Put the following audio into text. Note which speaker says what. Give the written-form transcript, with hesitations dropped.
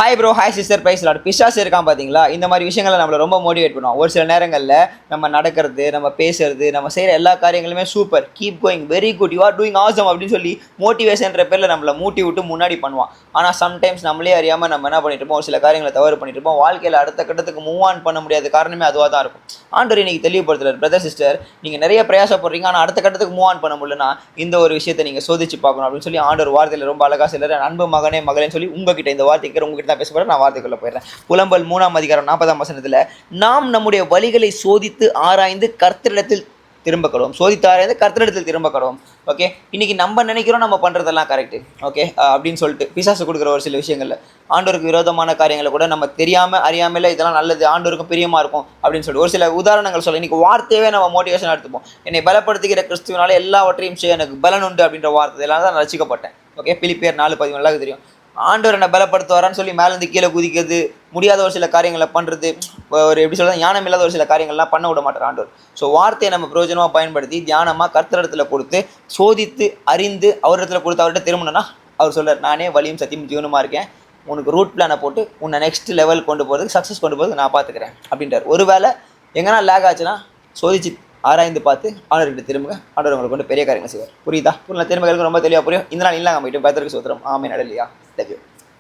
Speaker 1: Hi bro, hi sister, praise lord. பிசாசு இருக்கான் பார்த்தீங்களா? இந்த மாதிரி விஷயங்களை நம்மளை ரொம்ப மோட்டிவேட் பண்ணுவோம். ஒரு சில நேரங்களில் நம்ம நடக்கிறது, நம்ம பேசுறது, நம்ம செய்கிற எல்லா காரியங்களுமே super, keep going, very good, you are doing awesome அப்படின்னு சொல்லி மோட்டிவேஷன்ற பேரில் நம்மளை மூட்டி விட்டு முன்னாடி பண்ணுவான். ஆனால் சம்டைம்ஸ் நம்மளே அறியாமல் நம்ம என்ன பண்ணிட்டு இருப்போம், ஒரு சில காரியங்களை தவறு பண்ணிட்டு இருப்போம். வாழ்க்கையில் அடுத்த கட்டத்துக்கு மூவ் ஆன் பண்ண முடியாத காரணமே அதுவாக தான் இருக்கும். ஆண்டவர் இன்னைக்கு தெளிவுபடுத்துறாரு, பிரதர் சிஸ்டர், நீங்கள் நிறைய பிரயாசப்படுறீங்க, ஆனால் அடுத்த கட்டத்துக்கு மூவ் ஆன் பண்ண முடியலன்னா இந்த ஒரு விஷயத்தை நீங்கள் சோதிச்சு பார்க்கணும் அப்படின்னு சொல்லி ஆண்டவர் வார்த்தையில் ரொம்ப அழகாக சிலர் அன்பு மகனே மகளேன்னு சொல்லி உங்ககிட்ட இந்த வார்த்தைக்கு உங்ககிட்ட தான் பேசப்படுற. நான் வார்த்தைக்குள்ள போயிடுறேன். புலம்பல் 3ஆம் அதிகாரம் 40ஆம் வசனத்தில், நாம் நம்முடைய வழிகளை சோதித்து ஆராய்ந்து கர்த்தரிடத்தில் திரும்ப கடவோம். சோதித்து ஆராய்ந்து கர்த்தரிடத்தில் திரும்ப கடவோம். ஓகே, இன்னைக்கு நம்ம நினைக்கிறோம் நம்ம பண்ணுறதெல்லாம் கரெக்டு, ஓகே அப்படின்னு சொல்லிட்டு பிசாசு கொடுக்குற ஒரு சில விஷயங்களில் ஆண்டவருக்கு விரோதமான காரியங்களை கூட நம்ம தெரியாமல் அறியாமல் இதெல்லாம் நல்லது, ஆண்டவருக்கும் பிரியமாக இருக்கும் அப்படின்னு சொல்லிட்டு ஒரு சில உதாரணங்கள் சொல்ல. இன்னைக்கு வார்த்தையவே நம்ம மோட்டிவேஷன் எடுத்துப்போம். என்னை பலப்படுத்துகிற கிறிஸ்துவனால எல்லாவற்றையும் செய்ய எனக்கு பலன் உண்டு அப்படின்ற வார்த்தை எல்லாம் தான் ரசிக்கப்பட்டேன். ஓகே, பிலிப்பியர் 4:14 தெரியும். ஆண்டவர் என்னை பலப்படுத்துவாரான்னு சொல்லி மேலேருந்து கீழே குதிக்கிறது, முடியாத ஒரு சில காரியங்களை பண்ணுறது, ஒரு எப்படி சொல்கிறது, ஞானம் இல்லாத ஒரு சில காரியங்கள்லாம் பண்ண விட மாட்டார் ஆண்டவர். ஸோ வார்த்தையை நம்ம பிரயோஜனமாக பயன்படுத்தி தியானமாக கர்த்தரிடத்தில் கொடுத்து சோதித்து அறிந்து அவரிடத்துல கொடுத்து அவர்கிட்ட திரும்பணும்னா அவர் சொல்கிறார், நானே வழியும் சத்தியம் ஜீவனுமாக இருக்கேன், உனக்கு ரூட் பிளானை போட்டு உன்னை நெக்ஸ்ட் லெவல் கொண்டு போகிறதுக்கு, சக்ஸஸ் கொண்டு போகிறதுக்கு நான் பார்த்துக்கிறேன் அப்படின்றார். ஒருவேளை எங்கன்னா லேக் ஆச்சுன்னா சோதிச்சு ஆராய்ந்து பார்த்து ஆண்டவர்கிட்ட திரும்புங்க. ஆண்டவர் உங்களுக்கு கொண்டு பெரிய காரியங்கள் செய்வார். புரியுதா? திரும்பங்களுக்கு ரொம்ப தெளிவாக புரியும். இந்த நாள் இல்லாமல் போயிட்டு பேத்தருக்கு சோத்திரம். ஆமென். அல்லேலூயா. Love you.